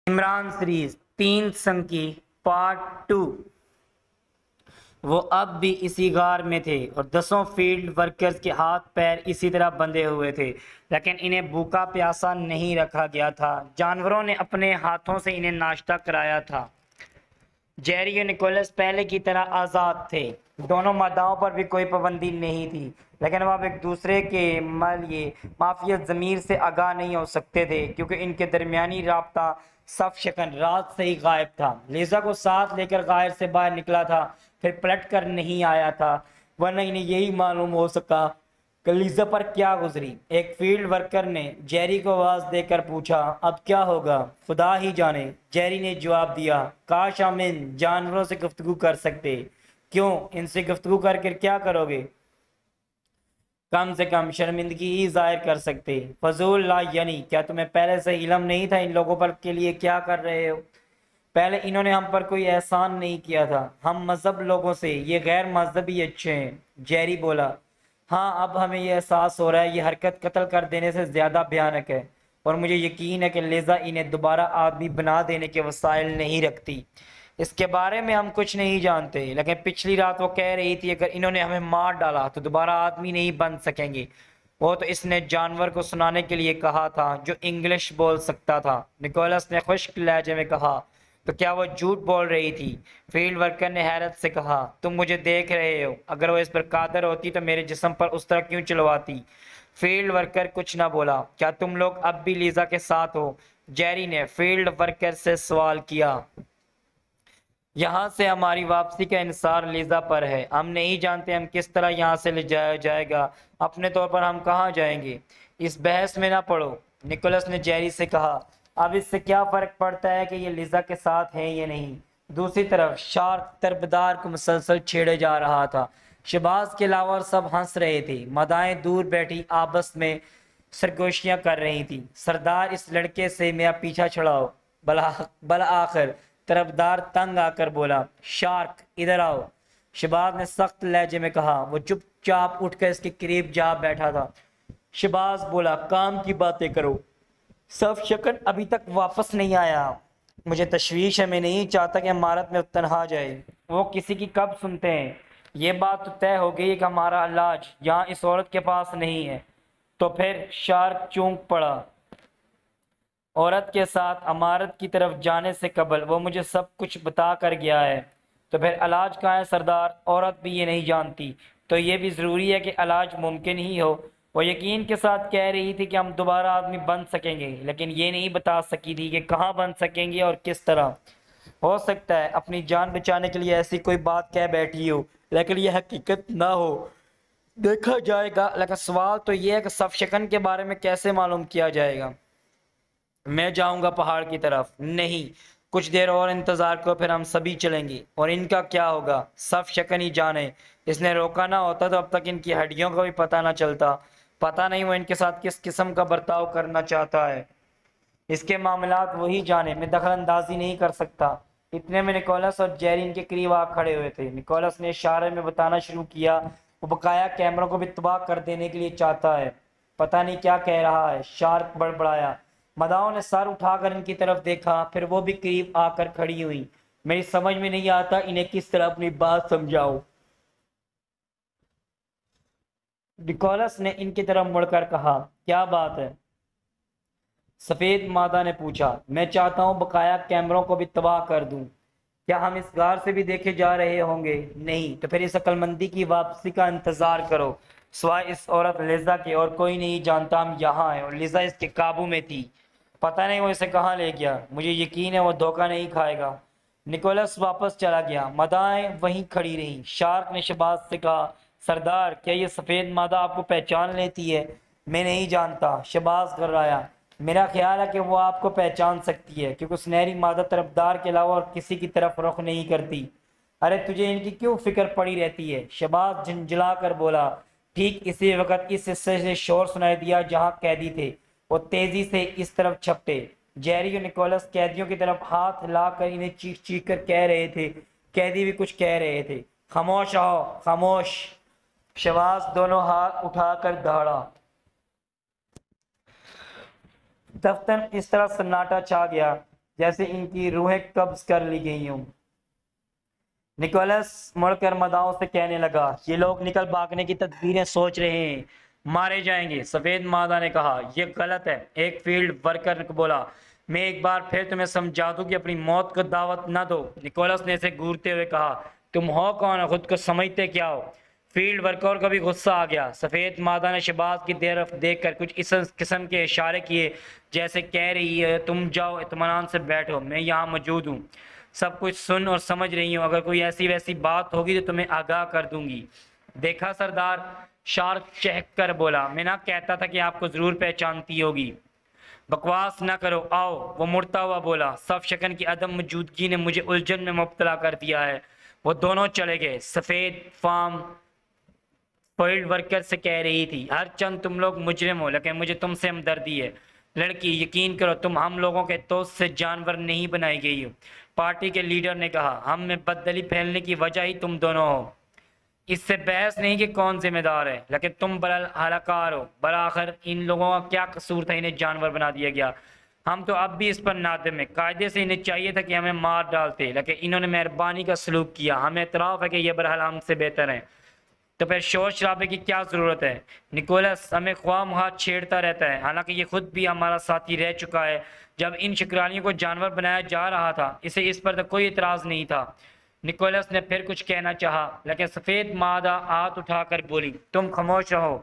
Imran series 3 سنکی part 2۔ وہ اب بھی اسی غار میں تھے اور 10 فیلڈ ورکرز کے ہاتھ پیر اسی طرح بندھے ہوئے تھے، لیکن انہیں بھوکا پیاسا نہیں رکھا گیا تھا۔ جانوروں نے اپنے ہاتھوں سے انہیں ناشتہ کرایا تھا۔ جیری اور نکولس پہلے کی طرح آزاد تھے، دونوں ماداؤں پر بھی کوئی پابندی نہیں تھی، لیکن وہ اب ایک دوسرے کے مافیت ضمیر سے آگاہ نہیں ہو سکتے تھے، کیونکہ ان کے درمیانی رابطہ صف شکن رات سے ہی غائب تھا۔ لیزا کو ساتھ لے کر غار سے باہر نکلا تھا، پھر پلٹ کر نہیں آیا تھا، ورنہ انہیں یہی معلوم ہو سکا کہ لیزا پر کیا گزری۔ ایک فیلڈ ورکر نے جیری کو آواز دے کر پوچھا، اب کیا ہوگا؟ خدا ہی جانے، جیری نے جواب دیا۔ کاش ہم ان جانوروں سے گفتگو کر سکتے۔ کیوں؟ ان سے گفتگو کر کے کیا کرو گے؟ کم سے کم شرمندگی ہی ظاہر کر سکتے۔ فضول لا یعنی کیا تمہیں پہلے سے علم نہیں تھا ان لوگوں پر کے لیے کیا کر رہے ہو؟ پہلے انہوں نے ہم پر کوئی احسان نہیں کیا تھا، ہم مذہب لوگوں سے یہ غیر مذہبی اچھے ہیں۔ جیری بولا، ہاں اب ہمیں یہ احساس ہو رہا ہے یہ حرکت قتل کر دینے سے زیادہ بھیانک ہے، اور مجھے یقین ہے کہ لیزا انہیں دوبارہ آدمی بنا دینے کے وسائل نہیں رکھتی۔ اس کے بارے میں ہم کچھ نہیں جانتے، لیکن پچھلی رات وہ کہہ رہی تھی اگر انہوں نے ہمیں مار ڈالا تو دوبارہ آدمی نہیں بن سکیں گے۔ وہ تو اس نے جانور کو سنانے کے لیے کہا تھا جو انگلش بول سکتا تھا، نکولس نے خشک لہجے میں کہا۔ تو کیا وہ جھوٹ بول رہی تھی؟ فیلڈ ورکر نے حیرت سے کہا۔ تم مجھے دیکھ رہے ہو، اگر وہ اس پر قادر ہوتی تو میرے جسم پر اس طرح کیوں چلواتی؟ فیلڈ ورکر کچھ نہ بولا۔ کیا تم لوگ اب بھی لیزا کے ساتھ ہو؟ جیری نے فیلڈ ورکر سے سوال کیا۔ یہاں سے ہماری واپسی کا انحصار لیزا پر ہے، ہم نہیں جانتے ہم کس طرح یہاں سے لے جایا جائے گا، اپنے طور پر ہم کہاں جائیں گے۔ اس بحث میں نہ پڑو، نکولس نے جیری سے کہا۔ اب اس سے کیا فرق پڑتا ہے کہ یہ لیزا کے ساتھ ہیں یا نہیں؟ دوسری طرف شارک تربدار کو مسلسل چھیڑے جا رہا تھا۔ شباز کے علاوہ سب ہنس رہے تھے، مدائیں دور بیٹھی آپس میں سرگوشیاں کر رہی تھی۔ سردار اس لڑکے سے میرا پیچھا چھڑاؤ۔ بالآخر طرفدار تنگ آ کر بولا، شارک ادھر آؤ۔ شباز نے سخت لہجے میں کہا۔ وہ چپ چاپ اٹھ کر اس کے قریب جا بیٹھا تھا۔ شباز بولا، کام کی باتیں کرو۔ صف شکن ابھی تک واپس نہیں آیا، مجھے تشویش ہے، میں نہیں چاہتا کہ عمارت میں تنہا جائے۔ وہ کسی کی کب سنتے ہیں؟ یہ بات تو طے ہو گئی کہ ہمارا علاج یہاں اس عورت کے پاس نہیں ہے۔ تو پھر؟ شارک چونک پڑا۔ عورت کے ساتھ عمارت کی طرف جانے سے قبل وہ مجھے سب کچھ بتا کر گیا ہے۔ تو پھر علاج کہاں ہے سردار؟ عورت بھی یہ نہیں جانتی، تو یہ بھی ضروری ہے کہ علاج ممکن ہی ہو۔ وہ یقین کے ساتھ کہہ رہی تھی کہ ہم دوبارہ آدمی بن سکیں گے، لیکن یہ نہیں بتا سکی تھی کہ کہاں بن سکیں گے اور کس طرح۔ ہو سکتا ہے اپنی جان بچانے کے لیے ایسی کوئی بات کہہ بیٹھی ہو، لیکن یہ حقیقت نہ ہو، دیکھا جائے گا۔ لیکن سوال تو یہ ہے کہ صف شکن کے بارے میں کیسے معلوم کیا جائے گا؟ میں جاؤں گا پہاڑ کی طرف۔ نہیں، کچھ دیر اور انتظار کرو، پھر ہم سبھی چلیں گے۔ اور ان کا کیا ہوگا؟ صف شکن ہی جانے، اس نے روکا نہ ہوتا تو اب تک ان کی ہڈیوں کا بھی پتہ نہ چلتا۔ پتہ نہیں وہ ان کے ساتھ کس قسم کا برتاؤ کرنا چاہتا ہے، اس کے معاملات وہی جانے، میں دخل اندازی نہیں کر سکتا۔ اتنے میں نکولس اور جیری ان کے قریب آ کھڑے ہوئے تھے۔ نکولس نے اشارے میں بتانا شروع کیا، وہ بقایا کیمروں کو بھی تباہ کر دینے کے لیے چاہتا ہے۔ پتہ نہیں کیا کہہ رہا ہے، شارک بڑبڑایا۔ مداؤں نے سر اٹھا کر ان کی طرف دیکھا، پھر وہ بھی قریب آ کر کھڑی ہوئی۔ میری سمجھ میں نہیں آتا انہیں کس طرح اپنی بات سمجھاؤ۔ نکولس نے ان کی طرف مڑ کر کہا، کیا بات ہے؟ سفید مادہ نے پوچھا۔ میں چاہتا ہوں بقایا کیمروں کو بھی تباہ کر دوں۔ کیا ہم اس غار سے بھی دیکھے جا رہے ہوں گے؟ نہیں، تو پھر اس عقل مندی کی واپسی کا انتظار کرو۔ سوائے اس عورت لیزا کے اور کوئی نہیں جانتا ہم یہاں ہیں، اور لیزا اس کے قابو میں تھی۔ پتہ نہیں وہ اسے کہاں لے گیا، مجھے یقین ہے وہ دھوکہ نہیں کھائے گا۔ نکولس واپس چلا گیا، مدائیں وہیں کھڑی رہیں۔ شارک نے شباز سے کہا، سردار کیا یہ سفید مادہ آپ کو پہچان لیتی ہے؟ میں نہیں جانتا، شباز گھبرایا۔ میرا خیال ہے کہ وہ آپ کو پہچان سکتی ہے، کیونکہ سنہری مادہ طرفدار کے علاوہ اور کسی کی طرف رخ نہیں کرتی۔ ارے تجھے ان کی کیوں فکر پڑی رہتی ہے؟ شباز جھنجھلا کر بولا۔ ٹھیک اسی وقت اس حصے سے شور سنائی دیا جہاں قیدی تھے، وہ تیزی سے اس طرف چھپٹے۔ جیری اور نکولس قیدیوں کی طرف ہاتھ لا کر انہیں چیخ چیخ کر کہہ رہے تھے، قیدی بھی کچھ کہہ رہے تھے۔ خاموش رہو، خاموش۔ شباز دونوں ہاتھ اٹھا کر دہاڑا۔ دفتر اس طرح سناٹا چھا گیا جیسے ان کی روحیں قبض کر لی گئی ہوں۔ نکولس مڑ کر مداحوں سے کہنے لگا، یہ لوگ نکل بھاگنے کی تدبیریں سوچ رہے ہیں، مارے جائیں گے۔ سفید مادہ نے کہا، یہ غلط ہے۔ ایک فیلڈ ورکر نے بولا، میں ایک بار پھر تمہیں سمجھا دوں کہ اپنی موت کو دعوت نہ دو۔ نکولس نے اسے گورتے ہوئے کہا، تم ہو کون، خود کو سمجھتے کیا ہو؟ فیلڈ ورکر کو بھی غصہ آ گیا۔ سفید مادہ نے شہباز کی طرف دیکھ کر کچھ اس قسم کے اشارے کیے جیسے کہہ رہی ہے، تم جاؤ، اطمینان سے بیٹھو، میں یہاں موجود ہوں، سب کچھ سن اور سمجھ رہی ہوں، اگر کوئی ایسی ویسی بات ہوگی تو تمہیں آگاہ کر دوں گی۔ دیکھا سردار، شارک چہک کر بولا، میں نہ کہتا تھا کہ آپ کو ضرور پہچانتی ہوگی۔ بکواس نہ کرو، آؤ، وہ مڑتا ہوا بولا، صف شکن کی عدم موجودگی نے مجھے الجھن میں مبتلا کر دیا ہے۔ وہ دونوں چلے گئے۔ سفید فارم فیلڈ ورکر سے کہہ رہی تھی، ہر چند تم لوگ مجرم ہو، لیکن مجھے تم سے ہمدردی ہے۔ لڑکی، یقین کرو تم ہم لوگوں کے دوست سے جانور نہیں بنائی گئی ہو۔ پارٹی کے لیڈر نے کہا، ہم میں بددلی پھیلنے کی وجہ ہی تم دونوں ہو۔ اس سے بحث نہیں کہ کون ذمہ دار ہے، لیکن تم ہلاکار ہو۔ بالآخر ان لوگوں کا کیا قصور تھا انہیں جانور بنا دیا گیا؟ ہم تو اب بھی اس پر نادم ہیں۔ قاعدے سے انہیں چاہیے تھا کہ ہمیں مار ڈالتے، لیکن انہوں نے مہربانی کا سلوک کیا۔ ہمیں اعتراف ہے کہ یہ برحال ہم سے بہتر ہیں، تو پھر شور شرابے کی کیا ضرورت ہے؟ نکولس ہمیں خواہ مخواہ چھیڑتا رہتا ہے، حالانکہ یہ خود بھی ہمارا ساتھی رہ چکا ہے۔ جب ان شکرالیوں کو جانور بنایا جا رہا تھا اسے اس پر تو کوئی اعتراض نہیں تھا۔ نکولس نے پھر کچھ کہنا چاہا، لیکن سفید مادہ ہاتھ اٹھا کر بولی، تم خاموش رہو،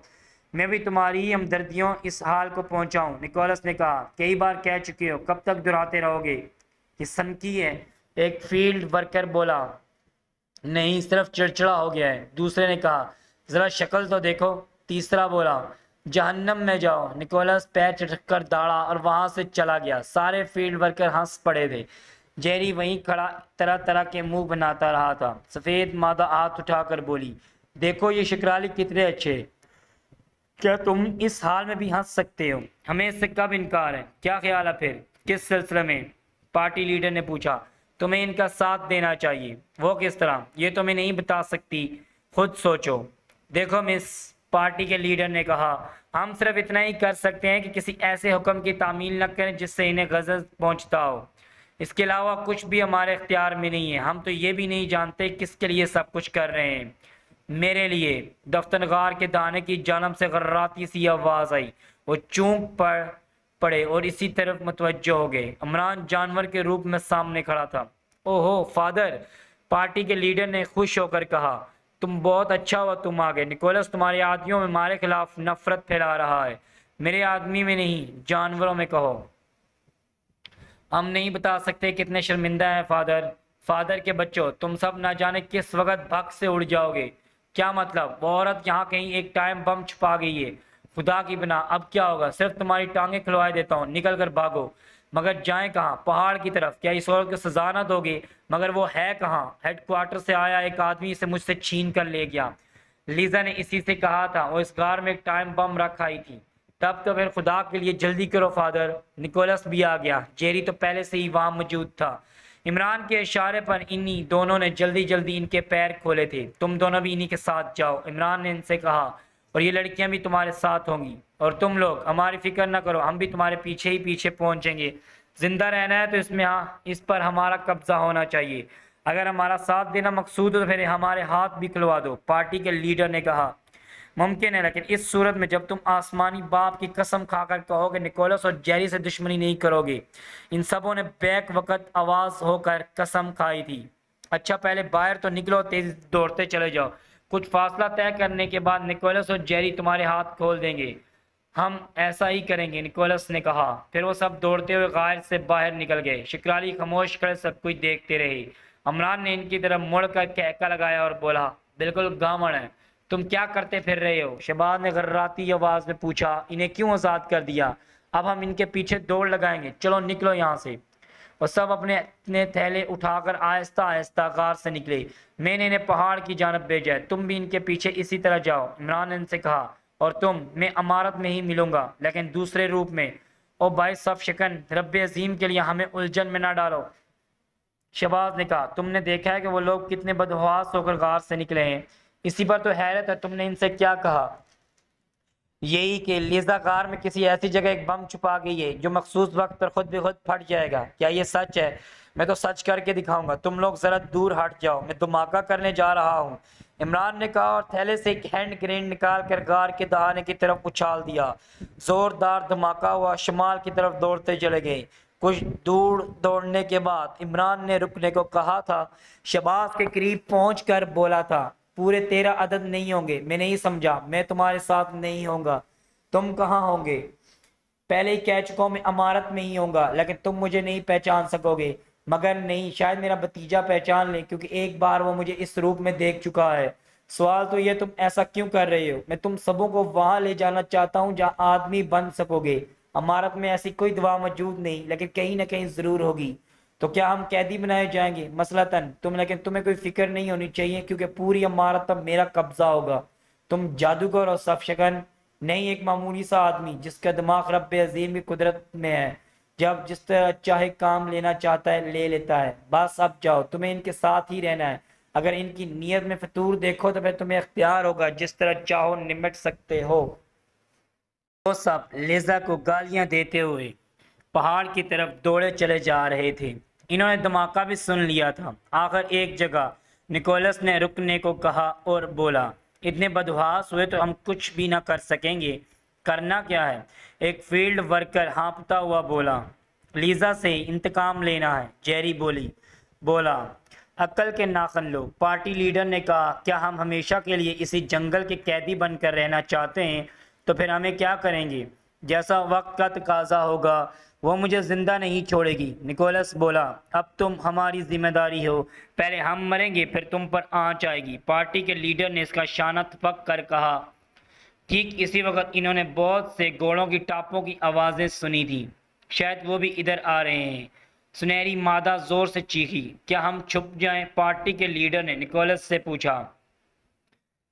میں بھی تمہاری ہمدردیوں اس حال کو پہنچاؤں۔ نکولس نے کہا، کئی بار کہہ چکے ہو، کب تک دہراتے رہو گے؟ یہ سنکی ہے۔ ایک فیلڈ ورکر بولا، نہیں، صرف چڑچڑا ہو گیا ہے۔ دوسرے نے کہا، ذرا شکل تو دیکھو۔ تیسرا بولا، جہنم میں جاؤ۔ نکولس پیر چٹک کر داڑا اور وہاں سے چلا گیا۔ سارے فیلڈ ورکر ہنس پڑے تھے۔ جیری وہیں کھڑا طرح طرح کے منہ بناتا رہا تھا۔ سفید مادہ ہاتھ اٹھا کر بولی، دیکھو یہ شکرالی کتنے اچھے، کیا تم اس حال میں بھی ہنس سکتے ہو؟ ہمیں اس سے کب انکار ہے؟ کیا خیال ہے پھر؟ کس سلسلے میں؟ پارٹی لیڈر نے پوچھا۔ تمہیں ان کا ساتھ دینا چاہیے۔ وہ کس طرح؟ یہ تمہیں نہیں بتا سکتی، خود سوچو۔ دیکھو مس، پارٹی کے لیڈر نے کہا، ہم صرف اتنا ہی کر سکتے ہیں کہ کسی ایسے حکم کی تعمیل نہ کریں جس سے انہیں غضب پہنچتا ہو۔ اس کے علاوہ کچھ بھی ہمارے اختیار میں نہیں ہے۔ ہم تو یہ بھی نہیں جانتے کس کے لیے سب کچھ کر رہے ہیں۔ میرے لیے۔ دفتنگار کے دانے کی جانب سے غراتی سی آواز آئی۔ وہ چونک پڑے اور اسی طرف متوجہ ہو گئے۔ عمران جانور کے روپ میں سامنے کھڑا تھا۔ اوہو فادر، پارٹی کے لیڈر نے خوش ہو کر کہا، تم بہت اچھا ہوا تم آ گئے۔ نکولس تمہارے آدمیوں میں ہمارے خلاف نفرت پھیلا رہا ہے۔ میرے آدمی میں نہیں، جانوروں میں کہو۔ ہم نہیں بتا سکتے کتنے شرمندہ ہیں فادر۔ فادر کے بچوں، تم سب نہ جانے کس وقت بھگ سے اڑ جاؤ گے۔ کیا مطلب؟ وہ عورت یہاں کہیں ایک ٹائم بم چھپا گئی ہے۔ خدا کی بنا، اب کیا ہوگا؟ صرف تمہاری ٹانگیں کھلوائے دیتا ہوں، نکل کر بھاگو۔ مگر جائیں کہاں؟ پہاڑ کی طرف۔ کیا اس عورت کو سزا نہ دو گے؟ مگر وہ ہے کہاں؟ ہیڈ کوارٹر سے آیا ایک آدمی اسے مجھ سے چھین کر لے گیا۔ لیزا نے اسی سے کہا تھا، وہ اس غار میں ایک ٹائم بم رکھ آئی تھی۔ تب تو پھر خدا کے لیے جلدی کرو فادر۔ نکولس بھی آ گیا۔ جیری تو پہلے سے ہی وہاں موجود تھا۔ عمران کے اشارے پر انہی دونوں نے جلدی جلدی ان کے پیر کھولے تھے۔ تم دونوں بھی انہی کے ساتھ جاؤ، عمران نے ان سے کہا، اور یہ لڑکیاں بھی تمہارے ساتھ ہوں گی۔ اور تم لوگ ہماری فکر نہ کرو، ہم بھی تمہارے پیچھے ہی پیچھے پہنچیں گے۔ زندہ رہنا ہے تو اس پر ہمارا قبضہ ہونا چاہیے۔ اگر ہمارا ساتھ دینا مقصود ہو تو پھر ہمارے ہاتھ بھی کھلوا دو، پارٹی کے لیڈر نے کہا۔ ممکن ہے، لیکن اس صورت میں جب تم آسمانی باپ کی قسم کھا کر کہو کہ نکولس اور جیری سے دشمنی نہیں کرو گے۔ ان سبوں نے بیک وقت آواز ہو کر قسم کھائی تھی۔ اچھا پہلے باہر تو نکلو، تیز دوڑتے چلے جاؤ۔ کچھ فاصلہ طے کرنے کے بعد نکولس اور جیری تمہارے ہاتھ کھول دیں گے۔ ہم ایسا ہی کریں گے، نکولس نے کہا۔ پھر وہ سب دوڑتے ہوئے غار سے باہر نکل گئے۔ شکرالی خاموش کھڑے سب کچھ دیکھتے رہے۔ عمران نے ان کی طرف مڑ کر کہکا لگایا اور بولا، بالکل گامڑ ہے، تم کیا کرتے پھر رہے ہو؟ شہباز نے غراتی آواز میں پوچھا، انہیں کیوں آزاد کر دیا؟ اب ہم ان کے پیچھے دوڑ لگائیں گے، چلو نکلو یہاں سے۔ اور سب اپنے تھیلے اٹھا کر آہستہ آہستہ غار سے نکلے۔ میں نے انہیں پہاڑ کی جانب بھیجا ہے، تم بھی ان کے پیچھے اسی طرح جاؤ، عمران نے ان سے کہا۔ اور تم، میں امارت میں ہی ملوں گا، لیکن دوسرے روپ میں۔ او بھائی صف شکن، رب عظیم کے لیے ہمیں الجھن میں نہ ڈالو، شہباز نے کہا۔ تم نے دیکھا ہے کہ وہ لوگ کتنے بدحواس ہو کر غار سے نکلے ہیں، اسی پر تو حیرت ہے تم نے ان سے کیا کہا؟ یہی کہ لیزا غار میں کسی ایسی جگہ ایک بم چھپا گئی ہے جو مخصوص وقت پر خود بخود پھٹ جائے گا. کیا یہ سچ ہے؟ میں تو سچ کر کے دکھاؤں گا. تم لوگ ذرا دور ہٹ جاؤ, میں دھماکہ کرنے جا رہا ہوں, عمران نے کہا اور تھیلے سے ایک ہینڈ گرینیڈ نکال کر غار کے دہانے کی طرف اچھال دیا. زوردار دھماکہ ہوا, شمال کی طرف دوڑتے چلے گئے. کچھ دور دوڑنے کے بعد عمران نے رکنے کو کہا تھا. شہباز کے قریب پہنچ کر بولا تھا, پورے 13 عدد نہیں ہوں گے. میں نہیں سمجھا. میں تمہارے ساتھ نہیں ہوں گا. تم کہاں ہوں گے؟ پہلے ہی کہہ چکا ہوں, میں عمارت میں ہی ہوں گا, لیکن تم مجھے نہیں پہچان سکو گے. مگر نہیں, شاید میرا بھتیجا پہچان لے, کیونکہ ایک بار وہ مجھے اس روپ میں دیکھ چکا ہے. سوال تو یہ, تم ایسا کیوں کر رہے ہو؟ میں تم سبوں کو وہاں لے جانا چاہتا ہوں جہاں آدمی بن سکو گے. عمارت میں ایسی کوئی دوا موجود نہیں, لیکن کہیں نہ کہیں ضرور ہوگی. تو کیا ہم قیدی بنائے جائیں گے مثلاً لیکن تمہیں کوئی فکر نہیں ہونی چاہیے, کیونکہ پوری عمارت اب میرا قبضہ ہوگا. تم جادوگر اور صف شکن نہیں, ایک معمولی سا آدمی جس کا دماغ رب عظیم کی قدرت میں ہے. جب جس طرح چاہے کام لینا چاہتا ہے لے لیتا ہے. بس اب جاؤ, تمہیں ان کے ساتھ ہی رہنا ہے. اگر ان کی نیت میں فطور دیکھو تو پھر تمہیں اختیار ہوگا, جس طرح چاہو نمٹ سکتے ہو. وہ سب لیزا کو گالیاں دیتے ہوئے پہاڑ کی طرف دوڑے چلے جا رہے تھے. انہوں نے دھماکہ بھی سن لیا تھا. آخر ایک جگہ نکولس نے رکنے کو کہا اور بولا, اتنے بدحواس ہوئے تو ہم کچھ بھی نہ کر سکیں گے. کرنا کیا ہے؟ ایک فیلڈ ورکر ہانپتا ہوا بولا. لیزا سے انتقام لینا ہے, جیری بولا. عقل کے ناخن لو. پارٹی لیڈر نے کہا, کیا ہم ہمیشہ کے لیے اسی جنگل کے قیدی بن کر رہنا چاہتے ہیں؟ تو پھر ہمیں کیا کریں گے؟ جیسا وقت کا تقاضا ہوگا. وہ مجھے زندہ نہیں چھوڑے گی. نکولس بولا, اب تم ہماری ذمہ داری ہو. پہلے ہم مریں گے, پھر تم پر آنچ آئے گی. پارٹی کے لیڈر نے اس کا شانہ تھپک کر کہا. ٹھیک اسی وقت انہوں نے بہت سے گھوڑوں کی ٹاپوں کی آوازیں سنی تھی. شاید وہ بھی ادھر آ رہے ہیں. سنہری مادہ زور سے چیخی. کیا ہم چھپ جائیں؟ پارٹی کے لیڈر نے نکولس سے پوچھا.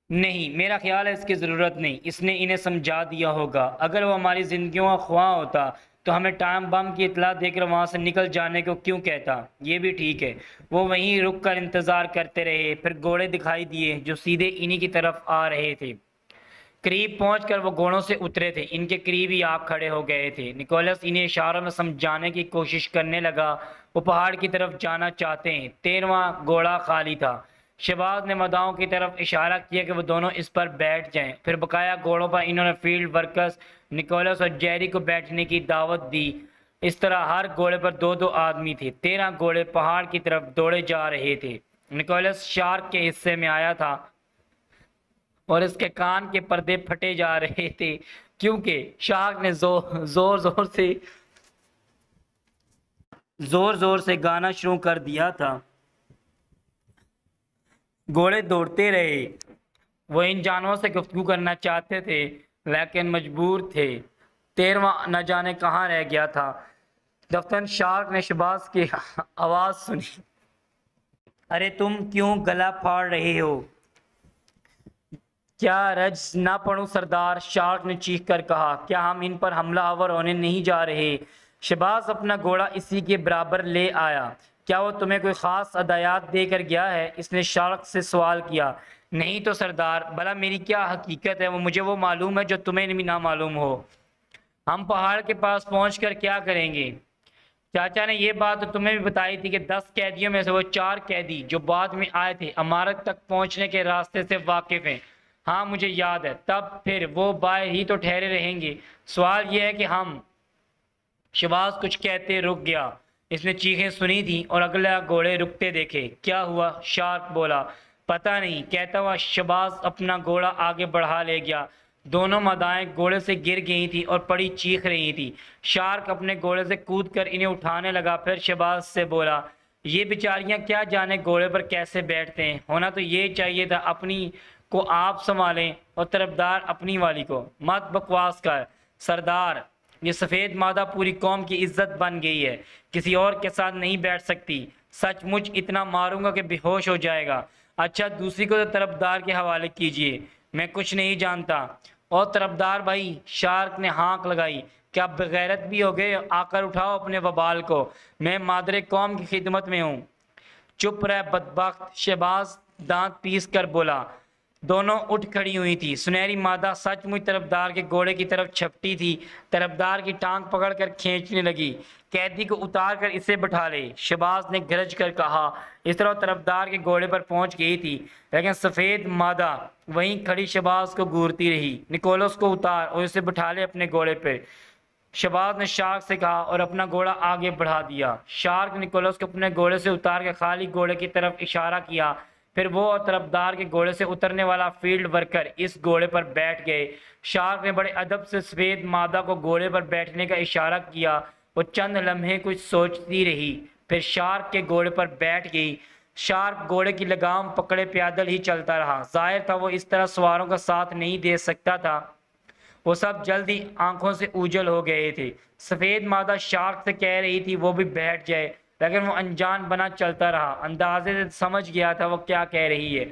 نہیں, میرا خیال ہے اس کی ضرورت نہیں. اس نے انہیں سمجھا دیا ہوگا. اگر وہ ہماری زندگیوں کا خواہاں ہوتا تو ہمیں ٹائم بم کی اطلاع دے کر وہاں سے نکل جانے کو کیوں کہتا؟ یہ بھی ٹھیک ہے. وہ وہیں رک کر انتظار کرتے رہے. پھر گھوڑے دکھائی دیے جو سیدھے انہی کی طرف آ رہے تھے. قریب پہنچ کر وہ گھوڑوں سے اترے تھے. ان کے قریب ہی آ کھڑے ہو گئے تھے. نکولس انہیں اشاروں میں سمجھانے کی کوشش کرنے لگا. وہ پہاڑ کی طرف جانا چاہتے ہیں. 13واں گھوڑا خالی تھا. شہباز نے مداحوں کی طرف اشارہ کیا کہ وہ دونوں اس پر بیٹھ جائیں. پھر بقایا گھوڑوں پر انہوں نے فیلڈ ورکرز نکولس اور جیری کو بیٹھنے کی دعوت دی. اس طرح ہر گھوڑے پر 2 آدمی تھے. 13 گھوڑے پہاڑ کی طرف دوڑے جا رہے تھے. نکولس شارک کے حصے میں آیا تھا اور اس کے کان کے پردے پھٹے جا رہے تھے, کیونکہ شارک نے زور زور سے گانا شروع کر دیا تھا. گھوڑے دوڑتے رہے. وہ ان جانوروں سے گفتگو کرنا چاہتے تھے لیکن مجبور تھے. 13واں نہ جانے کہاں رہ گیا تھا. دفتن شارک نے شہباز کی آواز سنی. ارے تم کیوں گلا پھاڑ رہے ہو؟ کیا رج نہ پڑھوں سردار؟ شارک نے چیخ کر کہا. کیا ہم ان پر حملہ آور ہونے نہیں جا رہے؟ شہباز اپنا گھوڑا اسی کے برابر لے آیا. کیا وہ تمہیں کوئی خاص ہدایات دے کر گیا ہے؟ اس نے شارک سے سوال کیا. نہیں تو سردار. بھلا میری کیا حقیقت ہے؟ مجھے وہ معلوم ہے جو تمہیں بھی نہ معلوم ہو. ہم پہاڑ کے پاس پہنچ کر کیا کریں گے؟ چاچا نے یہ بات تو تمہیں بھی بتائی تھی کہ 10 قیدیوں میں سے وہ 4 قیدی جو بعد میں آئے تھے عمارت تک پہنچنے کے راستے سے واقف ہیں. ہاں مجھے یاد ہے. تب پھر وہ باہر ہی تو ٹھہرے رہیں گے. سوال یہ ہے کہ ہم... شہباز کچھ کہتے رک گیا. اس نے چیخیں سنی تھیں اور اگلا گھوڑے رکتے دیکھے. کیا ہوا؟ شارک بولا. پتہ نہیں. کہتا ہوا شہباز اپنا گھوڑا آگے بڑھا لے گیا. دونوں مدائیں گھوڑے سے گر گئی تھی اور پڑی چیخ رہی تھی. شارک اپنے گھوڑے سے کود کر انہیں اٹھانے لگا. پھر شہباز سے بولا, یہ بیچاریاں کیا جانے گھوڑے پر کیسے بیٹھتے ہیں. ہونا تو یہ چاہیے تھا اپنی کو آپ سنبھالیں اور طرفدار اپنی والی کو. مت بکواس کر سردار. یہ سفید مادہ پوری قوم کی عزت بن گئی ہے. کسی اور کے ساتھ نہیں بیٹھ سکتی. سچ مچ اتنا ماروں گا کہ بے ہوش ہو جائے گا. اچھا دوسری کو تو طرفدار کے حوالے کیجئے. میں کچھ نہیں جانتا. اور طرفدار بھائی. شارک نے ہانک لگائی. کیا بغیرت بھی ہو گئے؟ آ کر اٹھاؤ اپنے وبال کو. میں مادر قوم کی خدمت میں ہوں. چپ رہ بدبخت. شہباز دانت پیس کر بولا. دونوں اٹھ کھڑی ہوئی تھی۔ سنہری مادہ سچ مچ طرفدار کے گھوڑے کی طرف چھپٹی تھی۔ طرفدار کی ٹانگ پکڑ کر کھینچنے لگی۔ قیدی کو اتار کر اسے بٹھا لے، شہباز نے گرج کر کہا۔ اس طرح طرفدار کے گھوڑے پر پہنچ گئی تھی، لیکن سفید مادہ وہیں کھڑی شہباز کو گھورتی رہی۔ نکولس کو اتار اور اسے بٹھا لے اپنے گھوڑے پہ، شہباز نے شارک سے کہا اور اپنا گھوڑا آگے بڑھا دیا۔ شارک نکولس کو اپنے گھوڑے سے اتار کے خالی گھوڑے کی طرف اشارہ کیا، پھر وہ اور طرفدار کے گھوڑے سے اترنے والا فیلڈ ورکر اس گھوڑے پر بیٹھ گئے۔ شارک نے بڑے ادب سے سفید مادہ کو گھوڑے پر بیٹھنے کا اشارہ کیا۔ وہ چند لمحے کچھ سوچتی رہی، پھر شارک کے گھوڑے پر بیٹھ گئی۔ شارک گھوڑے کی لگام پکڑے پیدل ہی چلتا رہا۔ ظاہر تھا وہ اس طرح سواروں کا ساتھ نہیں دے سکتا تھا۔ وہ سب جلد ہی آنکھوں سے اوجھل ہو گئے تھے۔ سفید مادہ شارک سے کہہ رہی تھی وہ بھی بیٹھ جائے، لیکن وہ انجان بنا چلتا رہا۔ اندازے سے سمجھ گیا تھا وہ کیا کہہ رہی ہے۔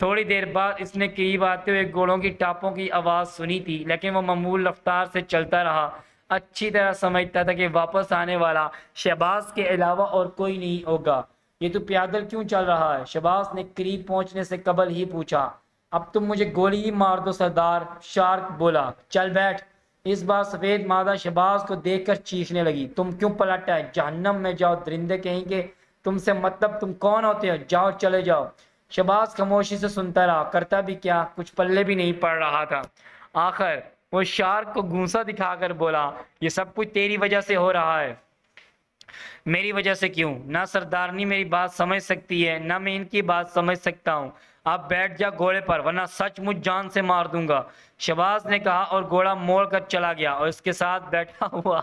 تھوڑی دیر بعد اس نے قریب آتے ہوئے گھوڑوں کی ٹاپوں کی آواز سنی تھی، لیکن وہ معمول رفتار سے چلتا رہا۔ اچھی طرح سمجھتا تھا کہ واپس آنے والا شہباز کے علاوہ اور کوئی نہیں ہوگا۔ یہ تو پیدل کیوں چل رہا ہے؟ شہباز نے قریب پہنچنے سے قبل ہی پوچھا۔ اب تم مجھے گولی ہی مار دو سردار، شارک بولا۔ چل بیٹھ۔ اس بار سفید مادہ شہباز کو دیکھ کر چیخنے لگی۔ تم کیوں پلٹ آئے؟ جہنم میں جاؤ درندے کہیں گے، تم سے مطلب تم کون ہوتے ہو؟ جاؤ چلے جاؤ۔ شہباز خاموشی سے سنتا رہا، کرتا بھی کیا، کچھ پلے بھی نہیں پڑ رہا تھا۔ آخر وہ شارک کو گھونسا دکھا کر بولا، یہ سب کچھ تیری وجہ سے ہو رہا ہے۔ میری وجہ سے کیوں؟ نہ سردارنی میری بات سمجھ سکتی ہے، نہ میں ان کی بات سمجھ سکتا ہوں۔ اب بیٹھ جا گھوڑے پر ورنہ سچ مجھ جان سے مار دوں گا، شہباز نے کہا اور گھوڑا موڑ کر چلا گیا اور اس کے ساتھ بیٹھا ہوا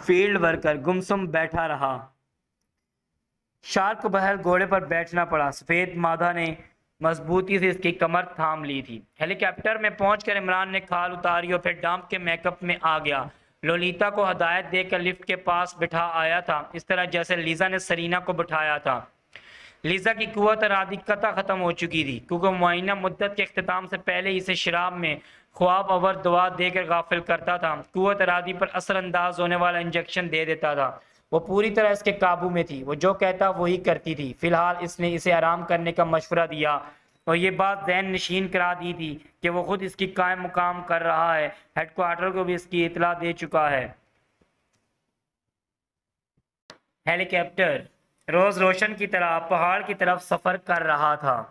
فیلڈ ورکر گمسم بیٹھا رہا۔ شارک کو بہر گھوڑے پر بیٹھنا پڑا۔ سفید مادہ نے مضبوطی سے اس کی کمر تھام لی تھی۔ ہیلی کاپٹر میں پہنچ کر عمران نے کھال اتاری اور پھر ڈامپ کے میک اپ میں آ گیا۔ لولیتا کو ہدایت دے کر لفٹ کے پاس بٹھا آیا تھا، اس طرح جیسے لیزا نے سرینا کو بٹھایا تھا۔ لیزا کی قوت ارادی قطع ختم ہو چکی تھی، کیونکہ معینہ مدت کے اختتام سے پہلے اسے شراب میں خواب آور دوا دے کر غافل کرتا تھا، قوت ارادی پر اثر انداز ہونے والا انجیکشن دے دیتا تھا۔ وہ پوری طرح اس کے قابو میں تھی، وہ جو کہتا وہی کرتی تھی۔ فی الحال اس نے اسے آرام کرنے کا مشورہ دیا اور یہ بات ذہن نشین کرا دی تھی کہ وہ خود اس کی قائم مقام کر رہا ہے، ہیڈ کوارٹر کو بھی اس کی اطلاع دے چکا ہے۔ ہیلی کاپٹر روز روشن کی طرح پہاڑ کی طرف سفر کر رہا تھا۔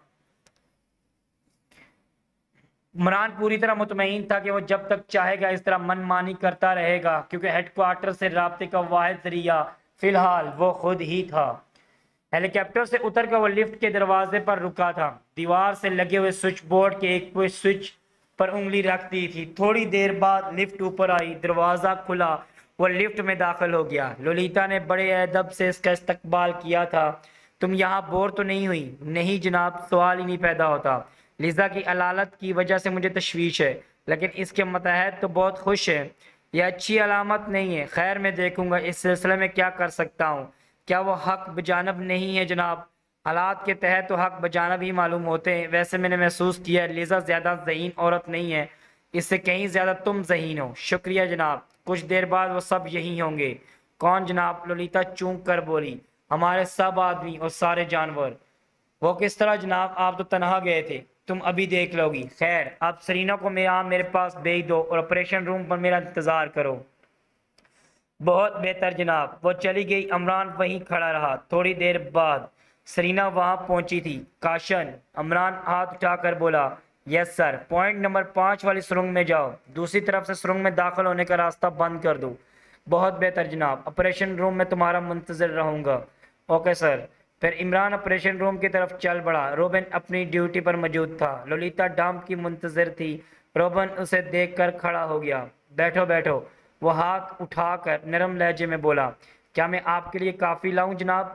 عمران پوری طرح مطمئن تھا کہ وہ جب تک چاہے گا اس طرح من مانی کرتا رہے گا، کیونکہ ہیڈ کوارٹر سے رابطے کا واحد ذریعہ فی الحال وہ خود ہی تھا۔ ہیلی کاپٹر سے اتر کر وہ لفٹ کے دروازے پر رکا تھا۔ دیوار سے لگے ہوئے سوئچ بورڈ کے ایک پش سوئچ پر انگلی رکھ دی تھی۔ تھوڑی دیر بعد لفٹ اوپر آئی، دروازہ کھلا، وہ لفٹ میں داخل ہو گیا۔ لولیتا نے بڑے ادب سے اس کا استقبال کیا تھا۔ تم یہاں بور تو نہیں ہوئی؟ نہیں جناب، سوال ہی نہیں پیدا ہوتا۔ لیزا کی علالت کی وجہ سے مجھے تشویش ہے، لیکن اس کے متحد تو بہت خوش ہے۔ یہ اچھی علامت نہیں ہے۔ خیر میں دیکھوں گا اس سلسلے میں کیا کر سکتا ہوں۔ کیا وہ حق بجانب نہیں ہے جناب؟ حالات کے تحت تو حق بجانب ہی معلوم ہوتے ہیں۔ ویسے میں نے محسوس کیا ہے لیزا زیادہ ذہین عورت نہیں ہے، اس سے کہیں زیادہ تم ذہین ہو۔ شکریہ جناب۔ کچھ دیر بعد وہ سب یہی ہوں گے۔ کون جناب؟ لولیتا چونک کر بولی۔ ہمارے سب آدمی اور سارے جانور۔ وہ کس طرح جناب؟ آپ تو تنہا گئے تھے، تم ابھی دیکھ لو گی۔ خیر اب سرینا کو میرے پاس بھیج دو اور آپریشن روم پر میرا انتظار کرو۔ بہت بہتر جناب۔ وہ چلی گئی۔ عمران وہیں کھڑا رہا۔ تھوڑی دیر بعد سرینا وہاں پہنچی تھی۔ کاشن، عمران ہاتھ اٹھا کر بولا۔ یس سر۔ پوائنٹ نمبر 5 والی سرنگ میں جاؤ، دوسری طرف سے سرنگ میں داخل ہونے کا راستہ بند کر دو۔ بہت بہتر جناب۔ آپریشن روم میں تمہارا منتظر رہوں گا۔ Okay sir. پھر عمران آپریشن روم کی طرف چل پڑا۔ روبن اپنی ڈیوٹی پر موجود تھا۔ لولیتا ڈامپ کی منتظر تھی۔ روبن اسے دیکھ کر کھڑا ہو گیا۔ بیٹھو بیٹھو، وہ ہاتھ اٹھا کر نرم لہجے میں بولا۔ کیا میں آپ کے لیے کافی لاؤں جناب؟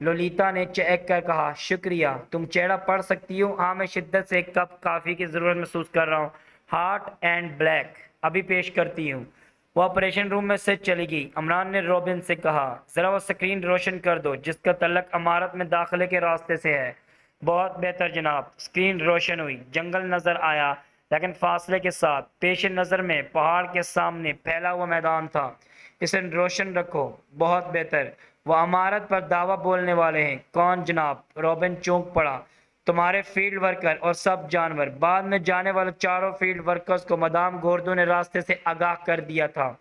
لولیتا نے چہک کر کہا۔ شکریہ۔ تم چہرہ پڑھ سکتی ہو؟ ہاں، میں شدت سے ایک کپ کافی کی ضرورت محسوس کر رہا ہوں۔ ہاٹ اینڈ بلیک، ابھی پیش کرتی ہوں۔ وہ آپریشن روم میں سے چلی گئی۔ عمران نے روبن سے کہا، ذرا وہ سکرین روشن کر دو جس کا تعلق عمارت میں داخلے کے راستے سے ہے۔ بہت بہتر جناب۔ سکرین روشن ہوئی۔ جنگل نظر آیا، لیکن فاصلے کے ساتھ۔ پیش نظر میں پہاڑ کے سامنے پھیلا ہوا میدان تھا۔ اسے روشن رکھو۔ بہت بہتر۔ وہ امارت پر دعویٰ بولنے والے ہیں۔ کون جناب؟ روبن چونک پڑا۔ تمہارے فیلڈ ورکر اور سب جانور۔ بعد میں جانے والے چاروں فیلڈ ورکرز کو مدام گوردو نے راستے سے آگاہ کر دیا تھا۔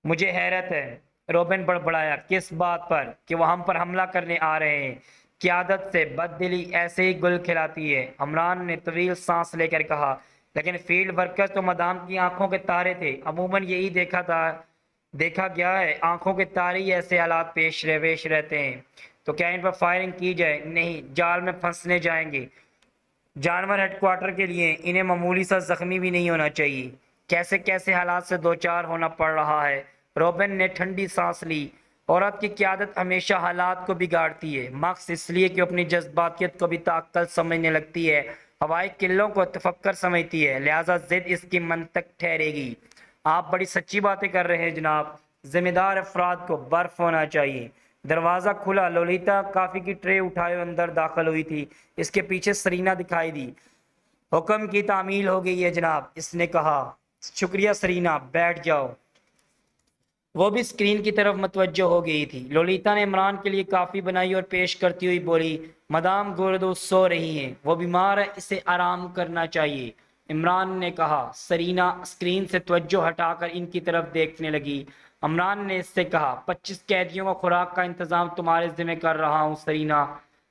مجھے حیرت ہے، روبن بڑبڑایا۔ کس بات پر؟ کہ وہ ہم پر حملہ کرنے آ رہے ہیں۔ قیادت سے بددلی ایسے ہی گل کھلاتی ہے، عمران نے طویل سانس لے کر کہا۔ لیکن فیلڈ ورکرز تو مدام کی آنکھوں کے تارے تھے، عموماً یہی دیکھا گیا ہے، آنکھوں کے تارے ہی ایسے حالات پیش رہتے ہیں۔ تو کیا ان پر فائرنگ کی جائے؟ نہیں، جال میں پھنسنے جائیں گے۔ جانور ہیڈ کوارٹر کے لیے، انہیں معمولی سا زخمی بھی نہیں ہونا چاہیے۔ کیسے کیسے حالات سے دوچار ہونا پڑ رہا ہے۔ روبن نے ٹھنڈی سانس لی۔ عورت کی قیادت ہمیشہ حالات کو بگاڑتی ہے، مخصوص اس لیے کہ اپنی جذباتیت کو بھی تعقل سمجھنے لگتی ہے، ہوائی قلوں کو تفکر سمجھتی ہے، لہٰذا ضد اس کی منطق ٹھہرے گی۔ آپ بڑی سچی باتیں کر رہے ہیں جناب۔ ذمہ دار افراد کو برف ہونا چاہیے۔ دروازہ کھلا، لولیتا کافی کی ٹرے اٹھائے اندر داخل ہوئی تھی۔ اس کے پیچھے سرینا دکھائی دی۔ حکم کی تعمیل ہو گئی ہے جناب، اس نے کہا۔ شکریہ سرینا، بیٹھ جاؤ۔ وہ بھی اسکرین کی طرف متوجہ ہو گئی تھی۔ لولیتا نے عمران کے لیے کافی بنائی اور پیش کرتی ہوئی بولی، مدام گوردو سو رہی ہیں، وہ بیمار ہے، اسے آرام کرنا چاہیے۔ عمران نے کہا۔ سرینا اسکرین سے توجہ ہٹا کر ان کی طرف دیکھنے لگی۔ عمران نے اس سے کہا، 25 قیدیوں کو خوراک کا انتظام تمہارے ذمہ کر رہا ہوں سرینا۔